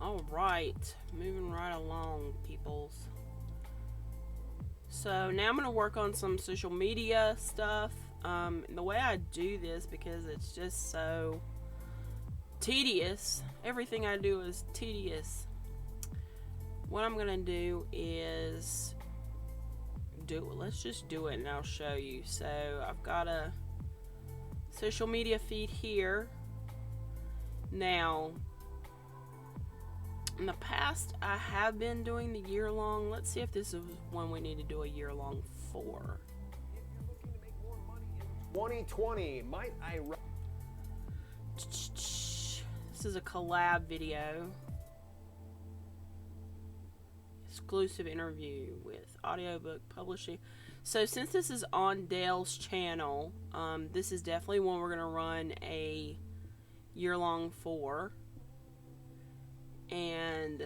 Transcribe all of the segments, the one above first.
All right, moving right along, peoples. So now I'm going to work on some social media stuff. The way I do this, because it's just so tedious, everything I do is tedious. What I'm going to do is let's just do it and I'll show you. So I've got a social media feed here. Now, in the past, I have been doing the year-long. Let's see if this is one we need to do a year-long for. If you're looking to make more money in 2020, might I... This is a collab video. Exclusive interview with audiobook publishing. So since this is on Dale's channel, this is definitely one we're going to run a year-long for. And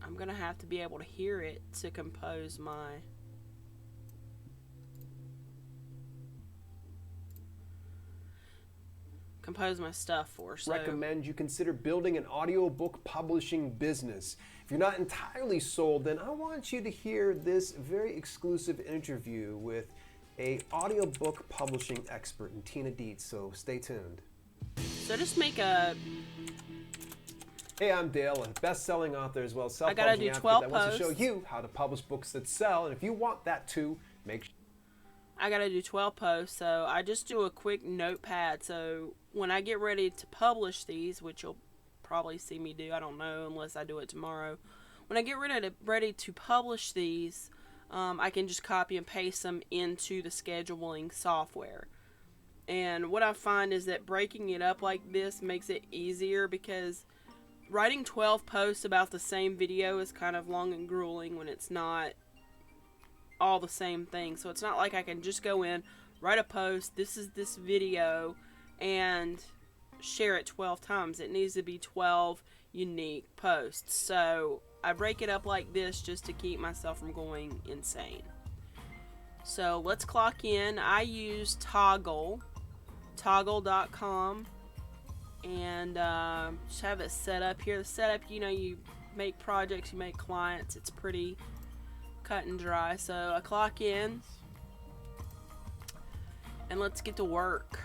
I'm going to have to be able to hear it to compose my stuff for. So recommend you consider building an audiobook publishing business. If you're not entirely sold, then I want you to hear this very exclusive interview with a audiobook publishing expert, Tina Dietz, so stay tuned. So just make a... Hey, I'm Dale, a best-selling author as well as I gotta self-publishing do advocate 12 that wants to show posts. you how to publish books that sell. And if you want that too, I gotta do 12 posts, so I just do a quick notepad. So when I get ready to publish these, which you'll probably see me do, I don't know unless I do it tomorrow. When I get ready to publish these, I can just copy and paste them into the scheduling software. And what I find is that breaking it up like this makes it easier, because writing 12 posts about the same video is kind of long and grueling when it's not all the same thing. So it's not like I can just go in, write a post, this is this video, and share it 12 times. It needs to be 12 unique posts. So I break it up like this just to keep myself from going insane. So let's clock in. I use toggle.com, and just have it set up here. The setup, you make projects, you make clients, it's pretty cut and dry. So I clock in and let's get to work.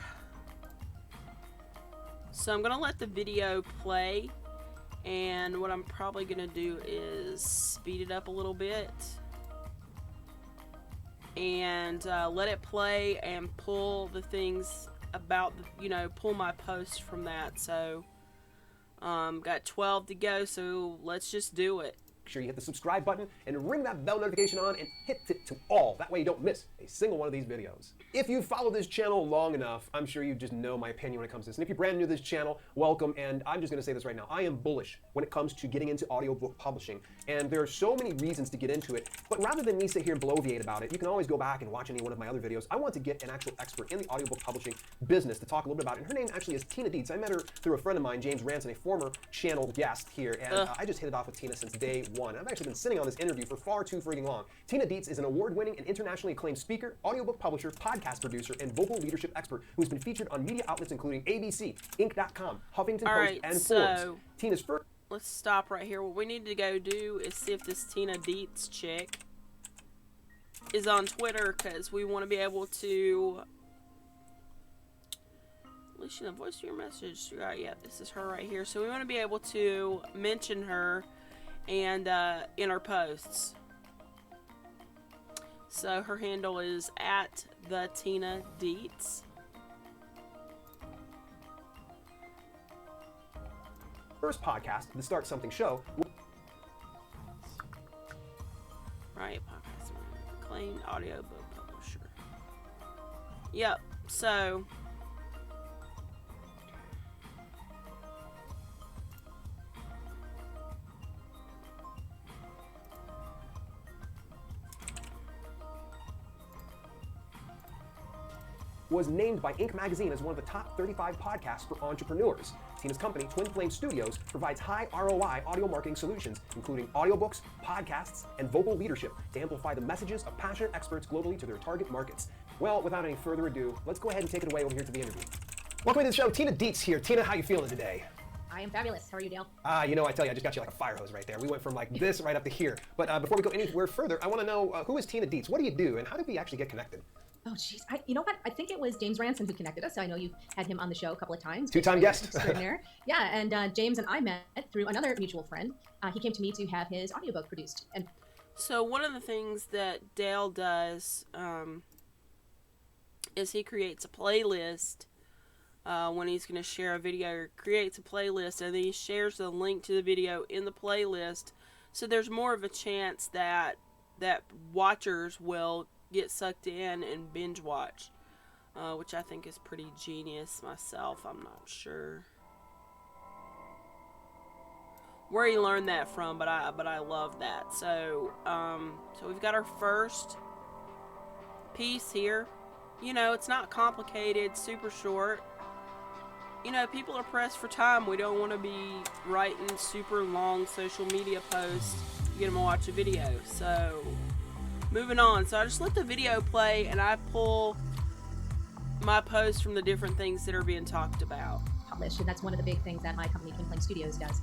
So I'm gonna let the video play, and what I'm probably gonna do is speed it up a little bit and let it play and pull the things about pull my post from that. So got 12 to go, so let's just do it. Make sure you hit the subscribe button and ring that bell notification on and hit it to all. That way you don't miss a single one of these videos. If you follow this channel long enough, I'm sure you just know my opinion when it comes to this. And if you're brand new to this channel, welcome. And I'm just going to say this right now. I am bullish when it comes to getting into audiobook publishing. And there are so many reasons to get into it. But rather than me sit here and bloviate about it, you can always go back and watch any one of my other videos. I want to get an actual expert in the audiobook publishing business to talk a little bit about it. And her name actually is Tina Dietz. I met her through a friend of mine, James Ranson, a former channel guest here. And I just hit it off with Tina since day one. I've actually been sitting on this interview for far too freaking long. Tina Dietz is an award-winning and internationally acclaimed speaker, audiobook publisher, podcast producer, and vocal leadership expert who has been featured on media outlets including ABC, Inc.com, Huffington Post, and Forbes. Tina's first... Let's stop right here. What we need to go do is see if this Tina Dietz chick is on Twitter, because we want to be able to... Listen to voice your message. Right, yeah, this is her right here. So we want to be able to mention her and in our posts. So her handle is @TheTinaDietz. First podcast, the Start Something Show. Right, podcast acclaimed audiobook publisher. Yep, so was named by Inc. magazine as one of the top 35 podcasts for entrepreneurs. Tina's company, Twin Flame Studios, provides high ROI audio marketing solutions, including audiobooks, podcasts, and vocal leadership to amplify the messages of passionate experts globally to their target markets. Well, without any further ado, let's go ahead and take it away over here to the interview. Welcome to the show. Tina Dietz here. Tina, how you feeling today? I am fabulous. How are you, Dale? You know, I tell you, I just got you like a fire hose right there. We went from like this right up to here. But before we go anywhere further, I want to know who is Tina Dietz? What do you do, and how did we actually get connected? Oh, jeez. You know what? I think it was James Ranson who connected us. I know you've had him on the show a couple of times. Two-time guest. Extraordinaire. Yeah, and James and I met through another mutual friend. He came to me to have his audiobook produced. And so one of the things that Dale does is he creates a playlist when he's going to share a video. Creates a playlist, and then he shares the link to the video in the playlist. So there's more of a chance that watchers will get sucked in and binge watch, which I think is pretty genius myself. I'm not sure where he learned that from, but I love that. So so we've got our first piece here. You know, it's not complicated, super short. You know, people are pressed for time. We don't want to be writing super long social media posts to get them to watch a video. So moving on. So I just let the video play, and I pull my posts from the different things that are being talked about. Published, and that's one of the big things that my company, Twin Flame Studios, does.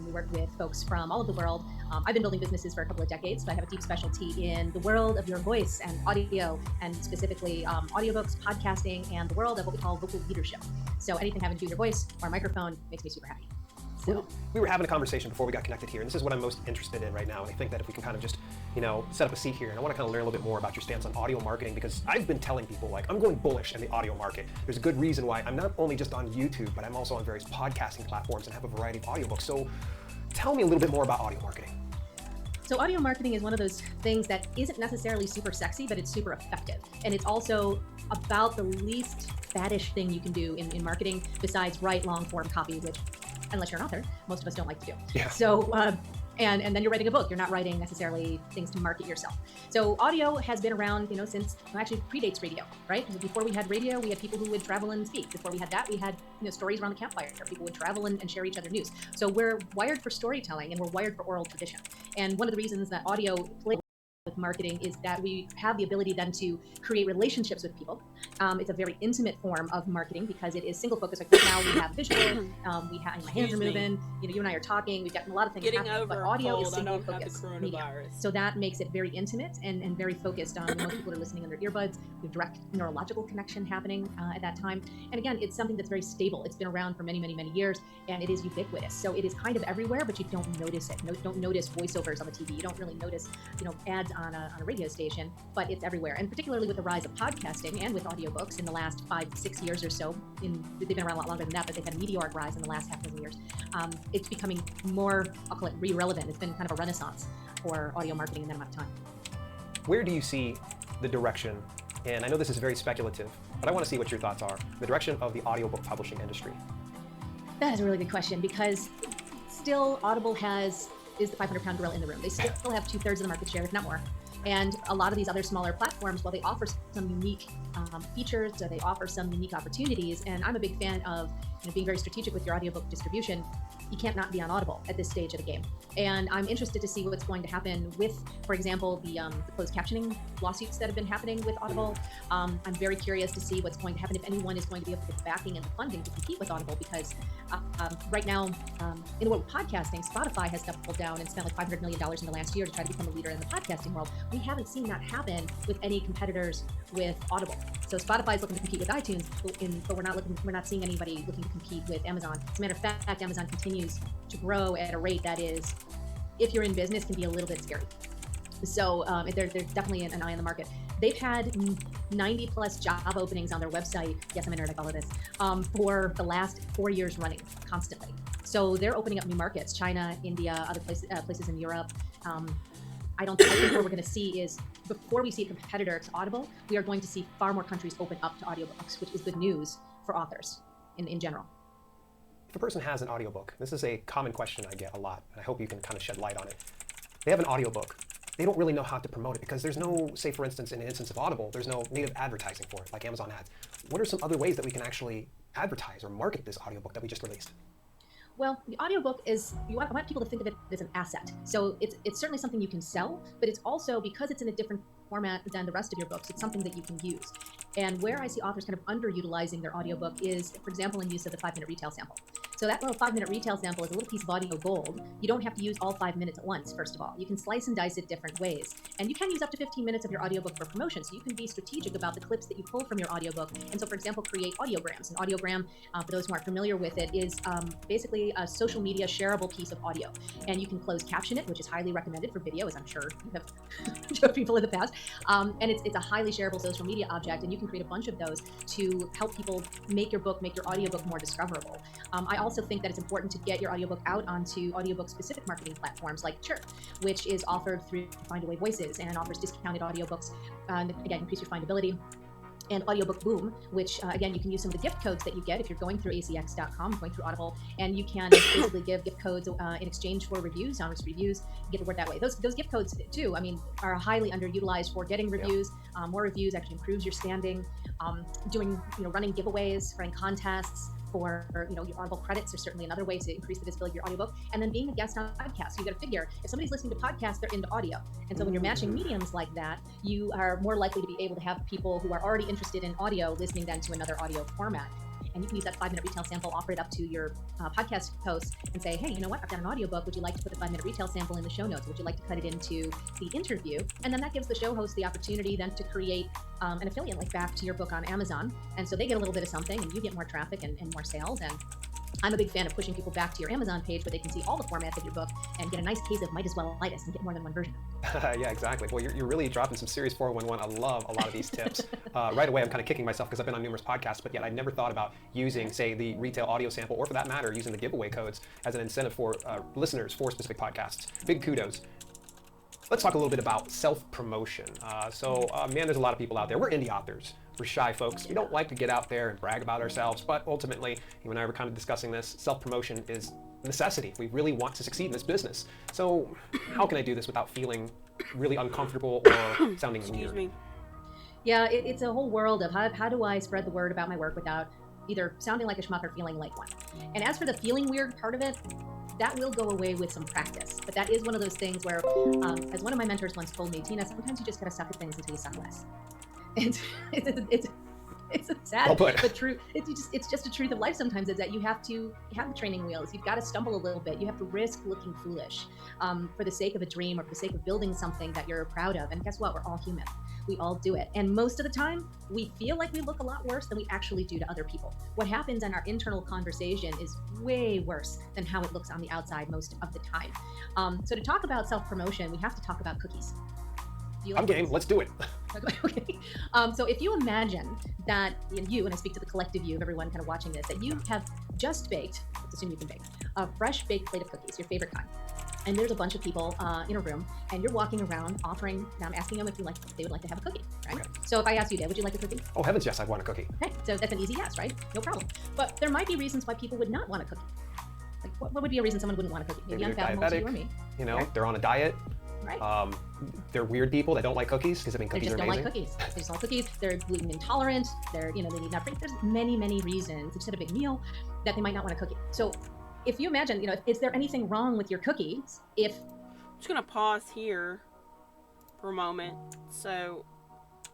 We work with folks from all over the world. I've been building businesses for a couple of decades, so I have a deep specialty in the world of your voice and audio, and specifically audiobooks, podcasting, and the world of what we call vocal leadership. So anything having to do with your voice or microphone makes me super happy. So we were having a conversation before we got connected here, and this is what I'm most interested in right now. And I think that if we can kind of just, you know, set up a seat here, and I want to kind of learn a little bit more about your stance on audio marketing, because I've been telling people, like, I'm going bullish in the audio market. There's a good reason why I'm not only just on YouTube, but I'm also on various podcasting platforms and have a variety of audiobooks. So tell me a little bit more about audio marketing. So audio marketing is one of those things that isn't necessarily super sexy, but it's super effective. And it's also about the least faddish thing you can do in marketing besides write long form copy, which, unless you're an author, most of us don't like to do. Yeah. So, and then you're writing a book. You're not writing necessarily things to market yourself. So audio has been around, you know, since, well, actually predates radio, right? Because before we had radio, we had people who would travel and speak. Before we had that, we had, you know, stories around the campfire. People would travel and share each other news. So we're wired for storytelling, and we're wired for oral tradition. And one of the reasons that audio plays with marketing is that we have the ability then to create relationships with people. It's a very intimate form of marketing because it is single focus. Like right now we have visual, we have, my hands are moving, you know, you and I are talking, we've got a lot of things happening, but audio is single focus media. So that makes it very intimate and very focused on most people are listening on their earbuds. We have direct neurological connection happening at that time. And again, it's something that's very stable. It's been around for many, many, many years, and it is ubiquitous. So it is kind of everywhere, but you don't notice it. Don't notice voiceovers on the TV. You don't really notice, you know, ads on a radio station, but it's everywhere. And particularly with the rise of podcasting and with audiobooks in the last 5-6 years or so, they've been around a lot longer than that, but they've had a meteoric rise in the last half dozen years. It's becoming more, I'll call it re-relevant. It's been kind of a renaissance for audio marketing in that amount of time. Where do you see the direction, and I know this is very speculative, but I want to see what your thoughts are, the direction of the audiobook publishing industry? That is a really good question, because still Audible is the 500-pound gorilla in the room. They still have 2/3 of the market share, if not more. And a lot of these other smaller platforms, while they offer some unique features, they offer some unique opportunities. And I'm a big fan of, you know, being very strategic with your audiobook distribution. You can't not be on Audible at this stage of the game. And I'm interested to see what's going to happen with, for example, the closed captioning lawsuits that have been happening with Audible. I'm very curious to see what's going to happen, if anyone is going to be able to get the backing and the funding to compete with Audible, because right now, in the world of podcasting, Spotify has doubled down and spent like $500 million in the last year to try to become a leader in the podcasting world. We haven't seen that happen with any competitors with Audible. So Spotify is looking to compete with iTunes, but we're not seeing anybody looking to compete with Amazon. As a matter of fact, Amazon continues to grow at a rate that is, if you're in business, can be a little bit scary. So there's definitely an eye on the market. They've had 90 plus job openings on their website. Yes, I'm a nerd, I follow this, for the last 4 years running constantly. So they're opening up new markets, China, India, other places in Europe. I think what we're going to see is, before we see a competitor to Audible, we are going to see far more countries open up to audiobooks, which is good news for authors in general. If a person has an audiobook, this is a common question I get a lot, and I hope you can kind of shed light on it. They have an audiobook. They don't really know how to promote it because there's no, say for instance, in an instance of Audible, there's no native advertising for it, like Amazon ads. What are some other ways that we can actually advertise or market this audiobook that we just released? Well, the audiobook is, I want people to think of it as an asset. So it's certainly something you can sell, but it's also, because it's in a different format than the rest of your books. It's something that you can use. And where I see authors kind of underutilizing their audiobook is, for example, in use of the 5-minute retail sample. So that little 5-minute retail sample is a little piece of audio gold. You don't have to use all 5 minutes at once, first of all. You can slice and dice it different ways. And you can use up to 15 minutes of your audiobook for promotion. So you can be strategic about the clips that you pull from your audiobook. And so, for example, create audiograms. An audiogram, for those who aren't familiar with it, is basically a social media shareable piece of audio. And you can closed caption it, which is highly recommended for video, as I'm sure you have showed people in the past. And it's a highly shareable social media object, and you can create a bunch of those to help people make your book, make your audiobook more discoverable. I also think that it's important to get your audiobook out onto audiobook-specific marketing platforms like Chirp, which is offered through Findaway Voices and offers discounted audiobooks, again, increase your findability. And Audiobook Boom, which again, you can use some of the gift codes that you get if you're going through acx.com, going through Audible, and you can basically give gift codes in exchange for reviews, honest reviews, get the word that way. Those gift codes too, I mean, are highly underutilized for getting reviews. More reviews actually improves your standing. Doing, running giveaways, running contests for, your Audible credits are certainly another way to increase the visibility of your audiobook. And then being a guest on podcasts. So you got to figure, if somebody's listening to podcasts, they're into audio. And so when you're matching mediums like that, you are more likely to be able to have people who are already interested in audio listening then to another audio format. And you can use that 5-minute retail sample, offer it up to your podcast hosts and say, hey, you know what? I've got an audiobook. Would you like to put the 5-minute retail sample in the show notes? Would you like to cut it into the interview? And then that gives the show host the opportunity then to create an affiliate link back to your book on Amazon. And so they get a little bit of something and you get more traffic and more sales. And I'm a big fan of pushing people back to your Amazon page where they can see all the formats of your book and get a nice case of might as well-itis and get more than one version. Yeah, exactly. Well, you're really dropping some serious 411. I love a lot of these tips. Right away, I'm kind of kicking myself because I've been on numerous podcasts, but yet I never thought about using, say, the retail audio sample, or for that matter, using the giveaway codes as an incentive for listeners for specific podcasts. Big kudos. Let's talk a little bit about self-promotion. Man, there's a lot of people out there. We're indie authors. We're shy folks. We don't like to get out there and brag about ourselves, but ultimately, you and I were kind of discussing this, self-promotion is a necessity. We really want to succeed in this business. So how can I do this without feeling really uncomfortable or sounding Excuse weird? me. Yeah, it's a whole world of how do I spread the word about my work without either sounding like a schmuck or feeling like one. And as for the feeling weird part of it, that will go away with some practice. But that is one of those things where, as one of my mentors once told me, Tina, sometimes you just gotta suck at things until you suck less. And it's a sad but true. It's just a truth of life sometimes, is that you have to have the training wheels. You've got to stumble a little bit. You have to risk looking foolish for the sake of a dream or for the sake of building something that you're proud of. And guess what? We're all human. We all do it. And most of the time, we feel like we look a lot worse than we actually do to other people. What happens in our internal conversation is way worse than how it looks on the outside most of the time. So to talk about self-promotion, we have to talk about cookies. I'm game. Let's do it. Okay. So if you imagine that you, and I speak to the collective you of everyone kind of watching this, that you have just baked, let's assume you can bake, a fresh baked plate of cookies, your favorite kind. And there's a bunch of people in a room, and you're walking around offering them, asking them if they would like to have a cookie, right? Okay. So if I asked you, Dave, would you like a cookie? Oh, heavens, yes, I'd want a cookie. Okay, so that's an easy yes, right? No problem. But there might be reasons why people would not want a cookie. Like, what would be a reason someone wouldn't want a cookie? Maybe unfathomable to you or me. They're on a diet. Right. They're weird people that don't like cookies because cookies are amazing. They just don't like cookies. They just don't like cookies. They're gluten intolerant. They need nut free. There's many reasons. It's just a big meal that they might not want a cookie. So if you imagine, is there anything wrong with your cookies if... I'm just going to pause here for a moment. So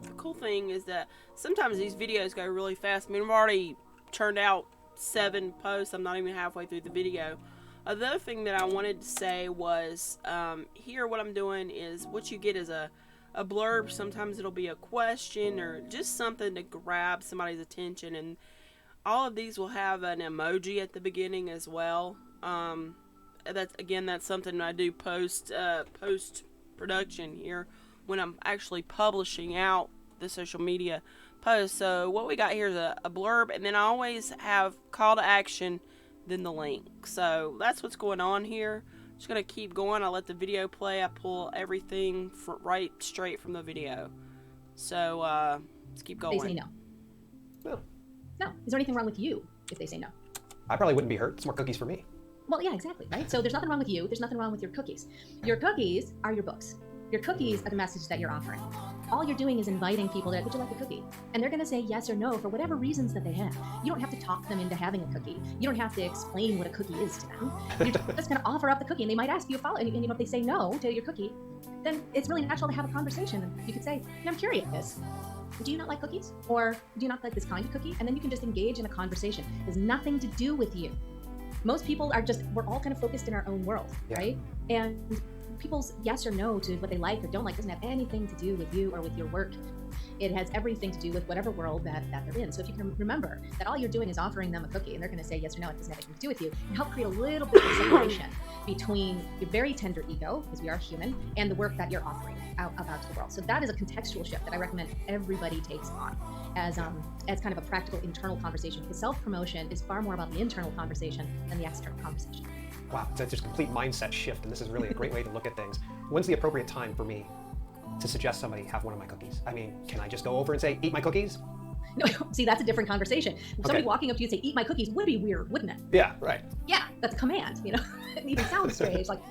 the cool thing is that sometimes these videos go really fast. I mean, I've already churned out 7 posts. I'm not even halfway through the video. The other thing that I wanted to say was, here what I'm doing is, what you get is a blurb. Sometimes it'll be a question or just something to grab somebody's attention, and all of these will have an emoji at the beginning as well. That's something I do post production here when I'm actually publishing out the social media post. So what we got here is a blurb, and then I always have call to action, then the link. So that's what's going on here. Just gonna keep going. I let the video play. I pull everything right straight from the video. So let's keep going. They say no. No. No. Is there anything wrong with you if they say no? I probably wouldn't be hurt. It's more cookies for me. Well, yeah, exactly, right? So there's nothing wrong with you. There's nothing wrong with your cookies. Your cookies are your books. Your cookies are the message that you're offering. all you're doing is inviting people that, would you like a cookie? And they're going to say yes or no for whatever reasons that they have. You don't have to talk them into having a cookie. You don't have to explain what a cookie is to them. You're just going to offer up the cookie, and they might ask you a follow. And if they say no to your cookie, then it's really natural to have a conversation. And you could say, I'm curious. Do you not like cookies? Or do you not like this kind of cookie? And then you can just engage in a conversation. It has nothing to do with you. Most people are we're all kind of focused in our own world, right? And people's yes or no to what they like or don't like doesn't have anything to do with you or with your work. It has everything to do with whatever world that they're in. So if you can remember that all you're doing is offering them a cookie and they're going to say yes or no, it doesn't have anything to do with you, and help create a little bit of separation between your very tender ego, because we are human, and the work that you're offering out to the world. So that is a contextual shift that I recommend everybody takes on as kind of a practical internal conversation, because self-promotion is far more about the internal conversation than the external conversation. Wow, that's just a complete mindset shift, and this is really a great way to look at things. When's the appropriate time for me to suggest somebody have one of my cookies? I mean, can I just go over and say, eat my cookies? No, see, that's a different conversation. Somebody walking up to you and say, eat my cookies would be weird, wouldn't it? Yeah, right. Yeah, that's a command, It even sounds strange. Like,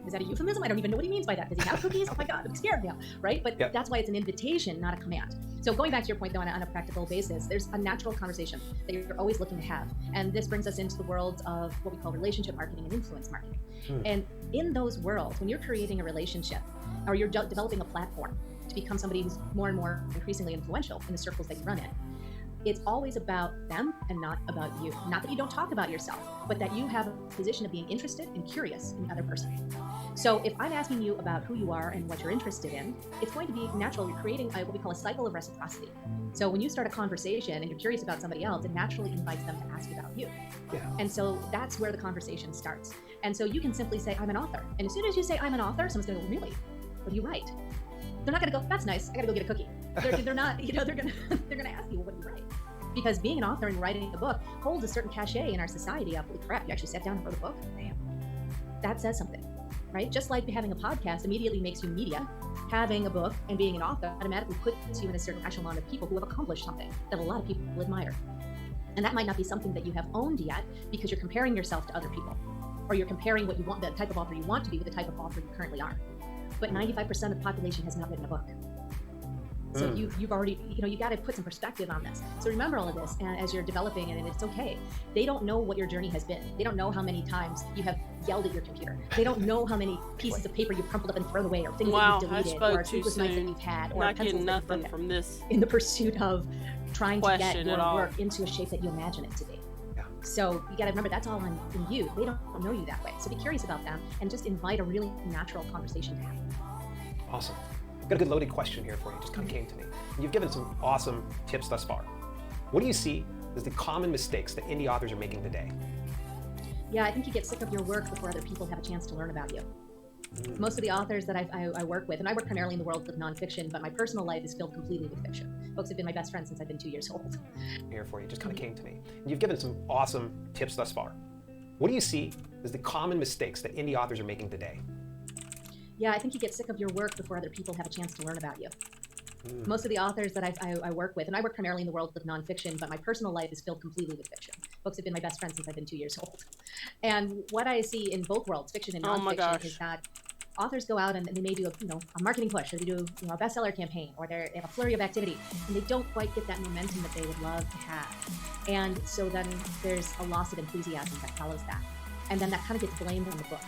is that a euphemism? I don't even know what he means by that. Does he have cookies? Oh my God, I'm scared now, right? But that's why it's an invitation, not a command. So going back to your point, though, on a practical basis, there's a natural conversation that you're always looking to have. And this brings us into the world of what we call relationship marketing and influence marketing. And in those worlds, when you're creating a relationship or you're developing a platform to become somebody who's more and more increasingly influential in the circles that you run in, it's always about them and not about you. Not that you don't talk about yourself, but that you have a position of being interested and curious in the other person. So if I'm asking you about who you are and what you're interested in, it's going to be natural. You're creating what we call a cycle of reciprocity. So when you start a conversation and you're curious about somebody else, it naturally invites them to ask about you. And so that's where the conversation starts. And so you can simply say, I'm an author. And as soon as you say, I'm an author, someone's going to go, really? What do you write? They're not going to go, that's nice, I got to go get a cookie. They're not, they're going to ask you, well, what do you write? Because being an author and writing a book holds a certain cachet in our society of, holy crap, you actually sat down and wrote a book? Damn. That says something, right? Just like having a podcast immediately makes you media, having a book and being an author automatically puts you in a certain echelon of people who have accomplished something that a lot of people admire. And that might not be something that you have owned yet because you're comparing yourself to other people, or you're comparing what you want, the type of author you want to be with the type of author you currently are. But 95% of the population has not written a book. So you've already, you got to put some perspective on this. So remember all of this as you're developing it, and it's okay. They don't know what your journey has been. They don't know how many times you have yelled at your computer. They don't know how many pieces of paper you've crumpled up and thrown away, or things that you've deleted, or sleepless nights that you've had, or not pencils getting that you've nothing broken from this in the pursuit of trying to get question your at all. work into a shape that you imagine it to be. So you got to remember that's all in you. They don't know you that way. So be curious about them and just invite a really natural conversation to happen. Awesome. I've got a good loaded question here for you. It just kind of came to me. You've given some awesome tips thus far. What do you see as the common mistakes that indie authors are making today? Yeah, I think you get sick of your work before other people have a chance to learn about you. Most of the authors that I work with, and I work primarily in the world of nonfiction, but my personal life is filled completely with fiction. Folks have been my best friends since I've been 2 years old. Here for you, just kind of came to me. You've given some awesome tips thus far. What do you see as the common mistakes that indie authors are making today? Yeah, I think you get sick of your work before other people have a chance to learn about you. Most of the authors that I work with, and I work primarily in the world of nonfiction, but my personal life is filled completely with fiction. Folks have been my best friends since I've been 2 years old. And what I see in both worlds, fiction and nonfiction, is that authors go out and they may do a marketing push, or they do a bestseller campaign, or they have a flurry of activity, and they don't quite get that momentum that they would love to have. And so then there's a loss of enthusiasm that follows that. And then that kind of gets blamed on the book.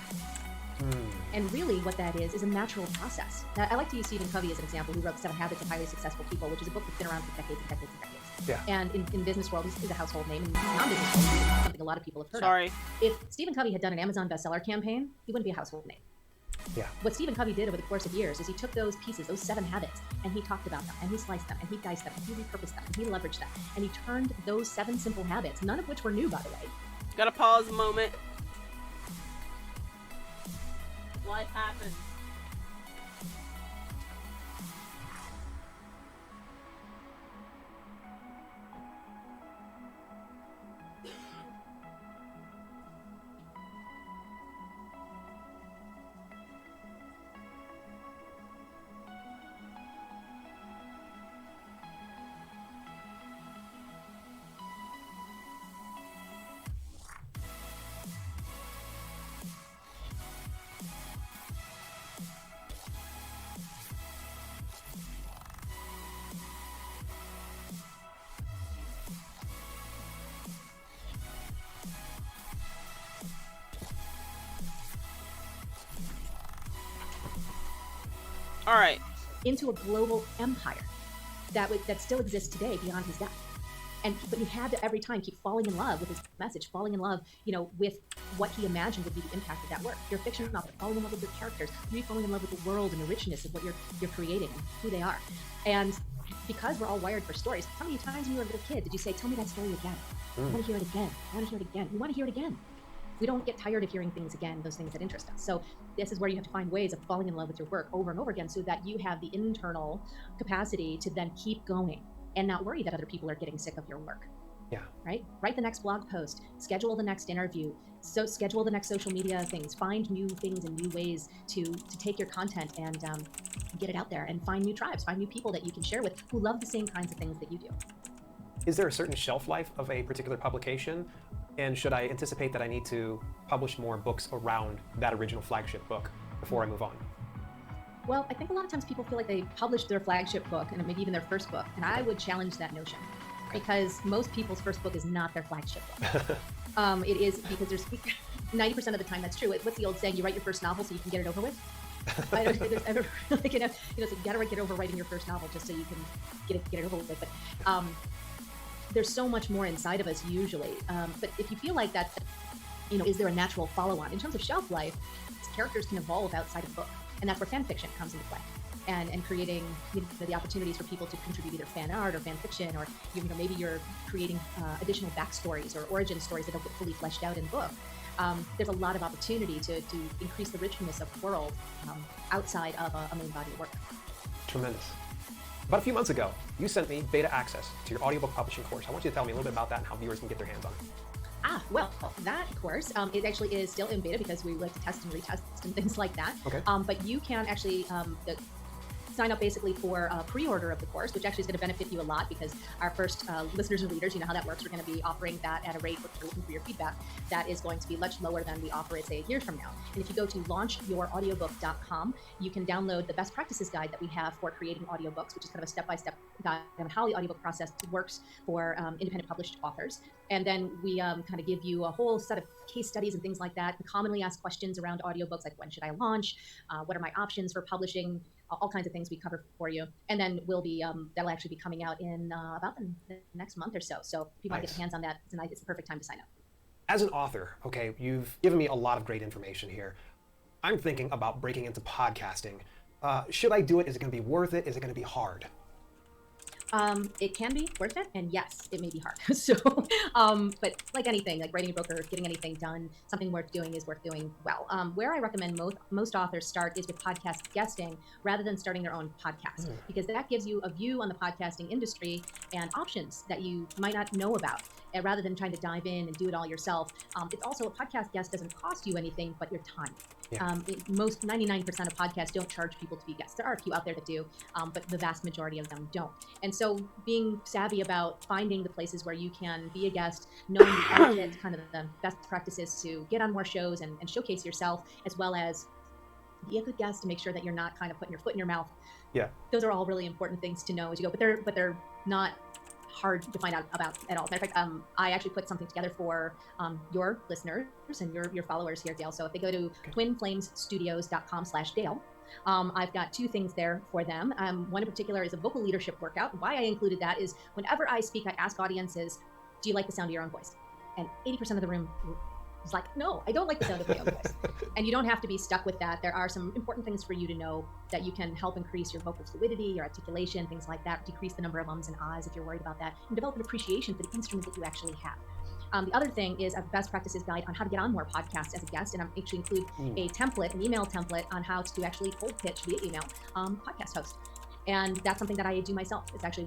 And really what that is a natural process. Now, I like to use Stephen Covey as an example, who wrote 7 Habits of Highly Successful People, which is a book that's been around for decades and decades and decades. Yeah. And in business world, he's a household name, and non-business world, it's something a lot of people have heard of. If Stephen Covey had done an Amazon bestseller campaign, he wouldn't be a household name. Yeah. What Stephen Covey did over the course of years is he took those pieces, those 7 habits, and he talked about them, and he sliced them, and he diced them, and he repurposed them, and he leveraged them, and he turned those 7 simple habits, none of which were new, by the way. Gotta pause a moment. Life happens. All right. into a global empire that still exists today beyond his death. But you had to every time keep falling in love with his message, falling in love, with what he imagined would be the impact of that work. You're a fiction novel, falling in love with your characters, really falling in love with the world and the richness of what you're creating and who they are. And because we're all wired for stories, how many times when you were a little kid did you say, "Tell me that story again. I want to hear it again. I want to hear it again." We want to hear it again. We don't get tired of hearing things again, those things that interest us. So this is where you have to find ways of falling in love with your work over and over again so that you have the internal capacity to then keep going and not worry that other people are getting sick of your work. Yeah. Right? Write the next blog post, schedule the next interview, so schedule the next social media things, find new things and new ways to take your content and get it out there, and find new tribes, find new people that you can share with who love the same kinds of things that you do. Is there a certain shelf life of a particular publication? And should I anticipate that I need to publish more books around that original flagship book before I move on? Well, I think a lot of times people feel like they published their flagship book and maybe even their first book, and I would challenge that notion because most people's first book is not their flagship book. It is because there's 90% of the time that's true. What's the old saying? You write your first novel so you can get it over with. I don't think there's ever so you gotta get over writing your first novel just so you can get it over with. But there's so much more inside of us usually. But if you feel like that, is there a natural follow-on in terms of shelf life? Characters can evolve outside of book, and that's where fan fiction comes into play. And creating the opportunities for people to contribute either fan art or fan fiction, or maybe you're creating additional backstories or origin stories that don't get fully fleshed out in book. There's a lot of opportunity to increase the richness of the world outside of a main body of work. Tremendous. About a few months ago, you sent me beta access to your audiobook publishing course. I want you to tell me a little bit about that and how viewers can get their hands on it. Well, that course, it actually is still in beta because we like to test and retest and things like that. Okay. But you can actually sign up basically for a pre-order of the course, which actually is going to benefit you a lot because our first listeners and readers, you know how that works. We're going to be offering that at a rate, we're looking for your feedback, that is going to be much lower than we offer it, say, a year from now. And if you go to launchyouraudiobook.com, you can download the best practices guide that we have for creating audiobooks, which is kind of a step-by-step guide on how the audiobook process works for independent published authors. And then we kind of give you a whole set of case studies and things like that, commonly asked questions around audiobooks, like when should I launch? What are my options for publishing? All kinds of things we cover for you. And then we'll be, that'll actually be coming out in about the next month or so. So if you want to get your hands on that tonight, it's the perfect time to sign up. As an author, okay, you've given me a lot of great information here. I'm thinking about breaking into podcasting. Should I do it? Is it going to be worth it? Is it going to be hard? It can be worth it, and yes, it may be hard. So, but like anything, like writing a book or getting anything done, something worth doing is worth doing well. Where I recommend most authors start is with podcast guesting rather than starting their own podcast, because that gives you a view on the podcasting industry and options that you might not know about. And rather than trying to dive in and do it all yourself, it's also a podcast guest doesn't cost you anything but your time. Yeah. Most 99% of podcasts don't charge people to be guests. There are a few out there that do, but the vast majority of them don't. And so being savvy about finding the places where you can be a guest, knowing the etiquette, kind of the best practices to get on more shows and showcase yourself, as well as be a good guest to make sure that you're not kind of putting your foot in your mouth. Yeah. Those are all really important things to know as you go, but they're not hard to find out about at all. Matter of fact, I actually put something together for your listeners and your followers here, Dale. So if they go to twinflamesstudios.com/Dale, I've got two things there for them. One in particular is a vocal leadership workout. Why I included that is whenever I speak, I ask audiences, do you like the sound of your own voice? And 80% of the room is like, no, I don't like the sound of my own voice. And you don't have to be stuck with that. There are some important things for you to know that you can help increase your vocal fluidity, your articulation, things like that, decrease the number of ums and ahs if you're worried about that, and develop an appreciation for the instrument that you actually have. The other thing is a best practices guide on how to get on more podcasts as a guest, and I actually include a template, an email template on how to actually cold pitch via email podcast host. And that's something that I do myself. It's actually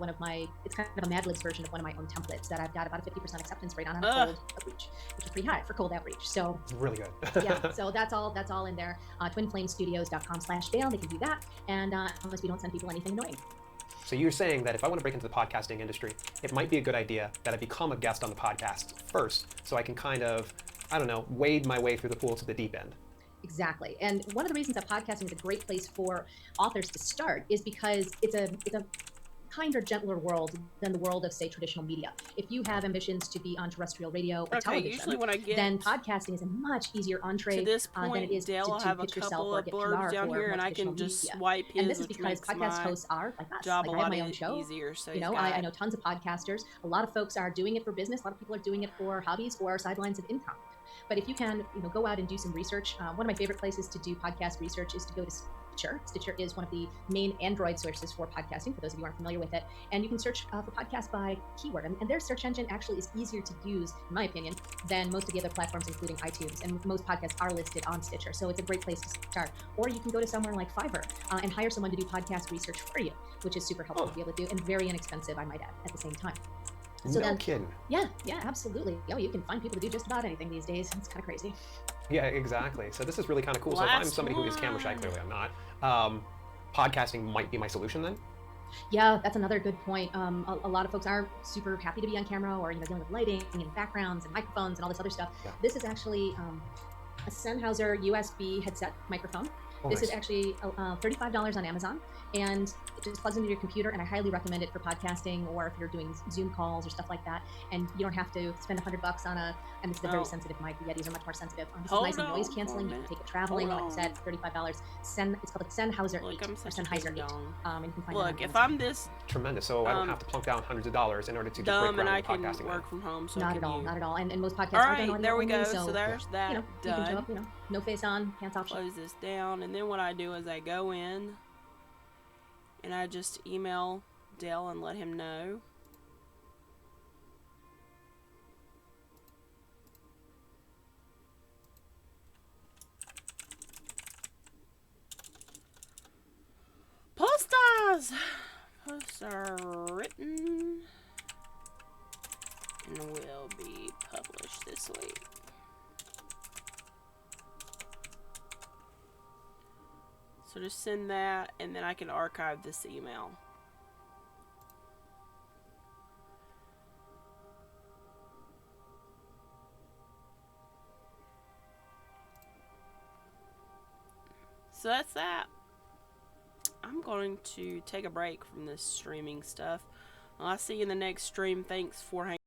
it's kind of a Mad Libs version of one of my own templates that I've got about a 50% acceptance rate on cold outreach, which is pretty high for cold outreach. So it's really good. Yeah, so that's all in there. twinflamestudios.com/Dale, they can do that. And unless we don't send people anything annoying. So you're saying that if I want to break into the podcasting industry, it might be a good idea that I become a guest on the podcast first, so I can kind of, wade my way through the pool to the deep end. Exactly. And one of the reasons that podcasting is a great place for authors to start is because it's a kinder, gentler world than the world of, say, traditional media. If you have ambitions to be on terrestrial radio or television, usually when I get then podcasting is a much easier entree to this than point, it is Dale, I'll to have a pitch yourself couple or of get blurbs PR down for here, more and I traditional can just media. swipe his, And this is which because makes podcast my hosts are like us. job Like a I have lot my own show. easier. So You know, I know tons of podcasters. A lot of folks are doing it for business. A lot of people are doing it for hobbies or sidelines of income. But if you can, go out and do some research. One of my favorite places to do podcast research is to go to Stitcher. Stitcher is one of the main Android sources for podcasting, for those of you who aren't familiar with it. And you can search for podcast by keyword. And their search engine actually is easier to use, in my opinion, than most of the other platforms, including iTunes. And most podcasts are listed on Stitcher. So it's a great place to start. Or you can go to somewhere like Fiverr and hire someone to do podcast research for you, which is super helpful to be able to do and very inexpensive, I might add, at the same time. So no kidding. Yeah, absolutely. You can find people to do just about anything these days. It's kind of crazy. Yeah, exactly. So this is really kind of cool. So if I'm somebody who is camera shy, clearly I'm not. Podcasting might be my solution then? Yeah, that's another good point. A lot of folks are super happy to be on camera or dealing with lighting and backgrounds and microphones and all this other stuff. Yeah. This is actually a Sennheiser USB headset microphone. This is actually $35 on Amazon, and it just plugs into your computer, and I highly recommend it for podcasting or if you're doing Zoom calls or stuff like that, and you don't have to spend $100 on and it's a very sensitive mic. The Yetis are much more sensitive. This is nice and noise canceling. You can take it traveling. Like I said, $35. It's called a Sennheiser 8 or Sennheiser 8. And you can find Look, if I'm this tremendous, so I don't have to plunk down hundreds of dollars in order to do dumb quick and I round can podcasting. work from home, so not can at all, you. not at all. And most podcasts All are done right, audio there we only, go. So there's that you can show done. up, no face on, pants off. Close this down, and then what I do is I go in and I just email Dale and let him know. Posts are written and will be published this week. So just send that, and then I can archive this email. So that's that. I'm going to take a break from this streaming stuff. I'll see you in the next stream. Thanks for hanging